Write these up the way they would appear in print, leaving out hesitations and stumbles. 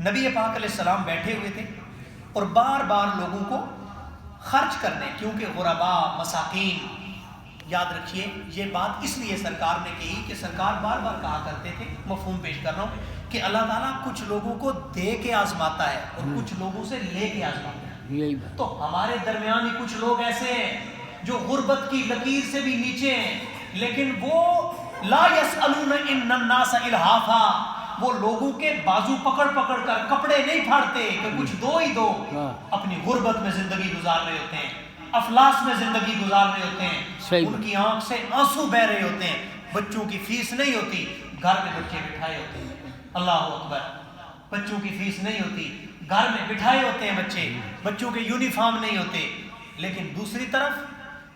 نبی پاک علیہ السلام بیٹھے ہوئے تھے اور بار بار لوگوں کو خرچ کرنے، کیونکہ غربا مساکین، یاد رکھیے یہ بات اس لیے سرکار نے کہی کہ سرکار بار بار کہا کرتے تھے، مفہوم پیش کر رہا ہوں، کہ اللہ تعالیٰ کچھ لوگوں کو دے کے آزماتا ہے اور کچھ لوگوں سے لے کے آزماتا ہے۔ تو ہمارے درمیان ہی کچھ لوگ ایسے ہیں جو غربت کی لکیر سے بھی نیچے ہیں، لیکن وہ لا یسألون ان الناس الحافا، وہ لوگوں کے بازو پکڑ پکڑ کر کپڑے نہیں پھاڑتے کہ کچھ دو ہی دو، اپنی غربت میں زندگی گزار رہے ہوتے ہیں، افلاس میں زندگی گزار رہے ہوتے ہیں، ان کی آنکھ سے آنسو بہ رہے ہوتے ہیں، بچوں کی فیس نہیں ہوتی، گھر میں بچے بٹھائے ہوتے ہیں، اللہ اکبر، بچوں کی فیس نہیں ہوتی، گھر میں بٹھائے ہوتے ہیں بچے، بچوں کے یونیفارم نہیں ہوتے۔ لیکن دوسری طرف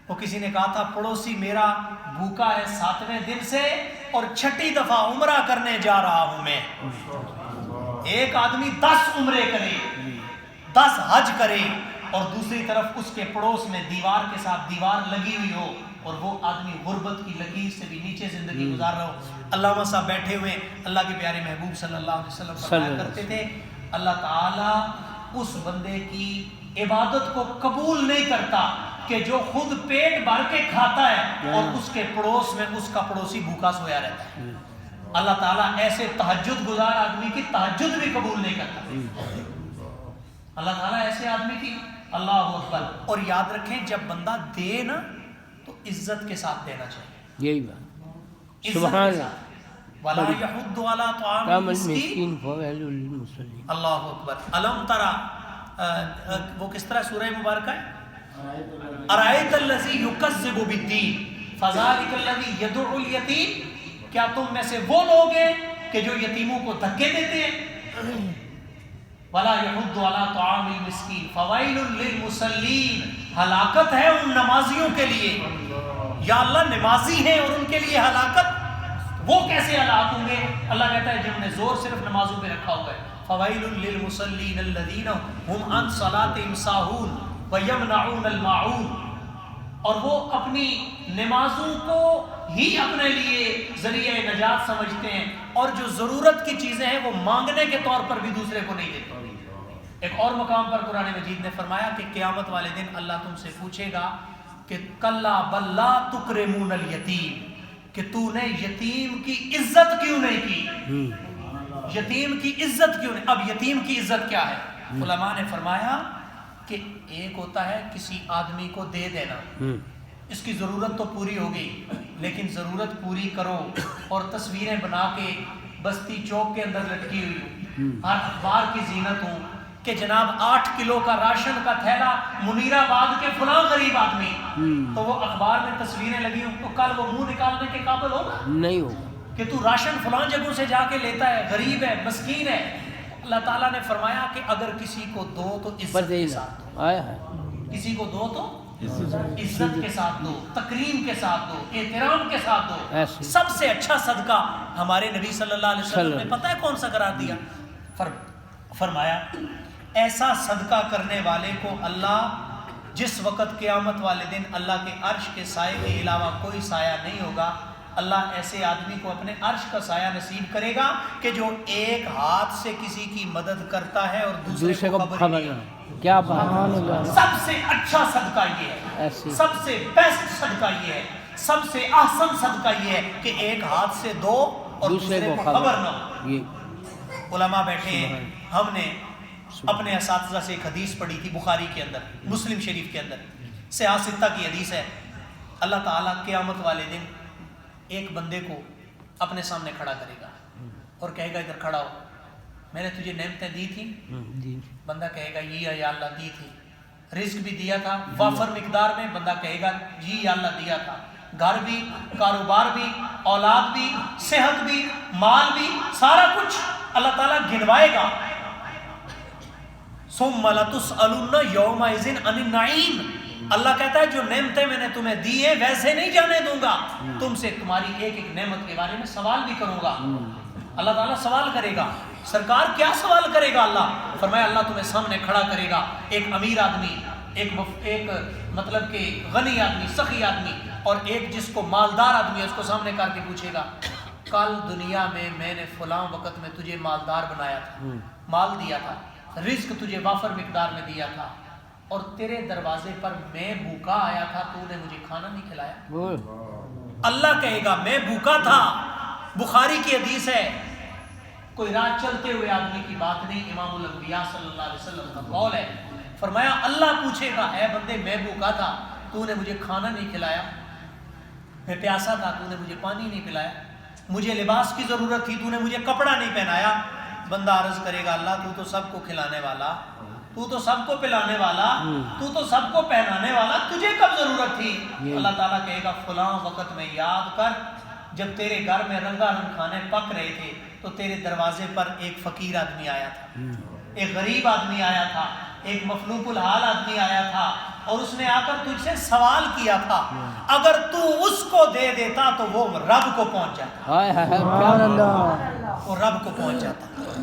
وہ کسی نے کہا تھا پڑوسی میرا بھوکا ہے 7ویں دن سے اور 6ٹھی دفعہ عمرہ کرنے جا رہا ہوں میں۔ ایک آدمی 10 عمرے کرے، 10 حج کرے، اور دوسری طرف اس کے پڑوس میں دیوار کے ساتھ دیوار لگی ہوئی ہو اور وہ آدمی غربت کی لکیر سے بھی نیچے زندگی گزار رہا ہو۔ علامہ صاحب بیٹھے ہوئے اللہ کے پیارے محبوب صلی اللہ علیہ وسلم فرمایا کرتے تھے اللہ تعالیٰ اس بندے کی عبادت کو قبول نہیں کرتا کہ جو خود پیٹ بھر کے کھاتا ہے اور اس کے پڑوس میں اس کا پڑوسی بھوکا سویا رہتا ہے۔ اللہ تعالیٰ ایسے تہجد گزار آدمی کی تہجد بھی قبول نہیں کرتا۔ اللہ تعالیٰ ایسے آدمی کی، اللہ اکبر۔ اور یاد رکھیں جب بندہ دے نا تو عزت کے ساتھ دینا چاہیے، یہی بات، سبحان اللہ، وَلَا يَحُضُّ عَلَىٰ طَعَامِ الْمِسْكِينِ فَوَيْلٌ لِلْمُصَلِّينَ۔ اللہ اکبر۔ الم ترى، وہ کس طرح سورہ مبارکہ ہے، ارائیت الذی یکذب بالدین فذلک الذی یدعو الیتیم، کیا تم میں سے وہ لوگ ہیں کہ جو یتیموں کو دھکے دیتے ہیں، ولا یحض علی طعام المسکین فویل للمصلین، ہلاکت ہے ان نمازیوں کے لیے، یا اللہ نمازی ہیں اور ان کے لیے ہلاکت، وہ کیسے ہلاک ہوں گے؟ اللہ کہتا ہے جنہوں نے زور صرف نمازوں پہ رکھا ہوا ہے، فویل للمصلین الذین هم عن صلاتهم ساہون ویمنعون الماعون، اور وہ اپنی نمازوں کو ہی اپنے لیے ذریعہ نجات سمجھتے ہیں اور جو ضرورت کی چیزیں ہیں وہ مانگنے کے طور پر بھی دوسرے کو نہیں دیتے۔ ایک اور مقام پر قرآن مجید نے فرمایا کہ قیامت والے دن اللہ تم سے پوچھے گا کہ کلا بل لا تکرمون الیتیم، کہ تو نے یتیم کی عزت کیوں نہیں کی، یتیم کی عزت کیوں نہیں۔ اب یتیم کی عزت کیا ہے؟ علماء نے فرمایا کہ ایک ہوتا ہے کسی آدمی کو دے دینا، اس کی ضرورت تو پوری ہو گئی، لیکن ضرورت پوری کرو اور تصویریں بنا کے بستی چوک کے اندر لٹکی ہوئی ہر اخبار کی زینت ہوں کہ جناب 8 کلو کا راشن کا تھیلا منیر آباد کے فلاں غریب آدمی، تو وہ اخبار میں تصویریں لگی ہوں تو کل وہ منہ نکالنے کے قابل ہوگا؟ نہیں ہوگا کہ تو راشن فلاں جگہوں سے جا کے لیتا ہے، غریب ہے، مسکین ہے۔ اللہ تعالیٰ نے فرمایا کہ اگر کسی کو دو تو عزت کے ساتھ دو، کسی کو دو تو عزت کے ساتھ دو، تکریم کے ساتھ دو، احترام کے ساتھ دو۔ سب سے اچھا صدقہ ہمارے نبی صلی اللہ علیہ وسلم نے پتہ ہے کون سا قرار دیا؟ فرمایا ایسا صدقہ کرنے والے کو اللہ جس وقت قیامت والے دن اللہ کے عرش کے سائے کے علاوہ کوئی سایہ نہیں ہوگا، اللہ ایسے آدمی کو اپنے عرش کا سایہ نصیب کرے گا کہ جو ایک ہاتھ سے کسی کی مدد کرتا ہے اور دوسرے کو خبر نہیں۔ کیا بات، سب سے اچھا صدقہ یہ ہے، سب سے بیسٹ صدقہ یہ ہے، سب سے احسن صدقہ یہ ہے کہ ایک ہاتھ سے دو اور دوسرے کو خبر نہ ہو۔ علماء بیٹھے ہیں، ہم نے اپنے اساتذہ سے ایک حدیث پڑھی تھی بخاری کے اندر، مسلم شریف کے اندر، سیاہ ستہ کی حدیث ہے۔ اللہ تعالیٰ قیامت والے دن ایک بندے کو اپنے سامنے کھڑا کرے گا اور کہے گا ادھر کھڑا ہو، میں نے تجھے نعمتیں دی تھی؟ بندہ کہے گا یہ یا اللہ دی تھی۔ رزق بھی دیا تھا وافر مقدار میں؟ بندہ کہے گا جی یا اللہ دیا تھا۔ گھر بھی، کاروبار بھی، اولاد بھی، صحت بھی، مال بھی، سارا کچھ اللہ تعالیٰ گنوائے گا۔ ثم لتسألن یومئذ عن النعیم، اللہ کہتا ہے جو نعمتیں میں نے تمہیں دی ہیں ویسے نہیں جانے دوں گا، تم سے تمہاری ایک ایک نعمت کے بارے میں سوال بھی کروں گا۔ اللہ تعالیٰ سوال کرے گا۔ سرکار کیا سوال کرے گا؟ اللہ فرمایا اللہ تمہیں سامنے کھڑا کرے گا، ایک امیر آدمی، ایک مطلب کہ غنی آدمی، سخی آدمی، اور ایک جس کو مالدار آدمی ہے اس کو سامنے کر کے پوچھے گا کل دنیا میں نے فلاں وقت میں تجھے مالدار بنایا تھا، مال دیا تھا، رزق تجھے وافر مقدار میں دیا تھا، اور تیرے دروازے پر میں بھوکا آیا تھا، تو نے مجھے کھانا نہیں کھلایا۔ اللہ کہے گا میں بھوکا تھا۔ بخاری کی حدیث ہے، کوئی راہ چلتے ہوئے آدمی کی بات نہیں، امام الانبیاء صلی اللہ علیہ وسلم کا قول ہے، فرمایا اللہ پوچھے گا اے بندے میں بھوکا تھا، تو نے مجھے کھانا نہیں کھلایا، میں پیاسا تھا، تو نے مجھے پانی نہیں پلایا، مجھے لباس کی ضرورت تھی، تو نے مجھے کپڑا نہیں پہنایا۔ بندہ عرض کرے گا اللہ تو تو سب کو کھلانے والا، تو تو سب کو پلانے والا، تو تو سب کو پہنانے والا، تجھے کب ضرورت تھی؟ اللہ تعالیٰ کہے گا فلاں وقت میں یاد کر جب تیرے گھر میں رنگا رنگ کھانے پک رہے تھے تو تیرے دروازے پر ایک فقیر آدمی آیا تھا، ایک غریب آدمی آیا تھا، ایک مفلوق الحال آدمی آیا تھا، اور اس نے آ کر تجھ سے سوال کیا تھا، اگر تو اس کو دے دیتا تو وہ رب کو پہنچ جاتا، سبحان اللہ، وہ رب کو پہنچ جاتا۔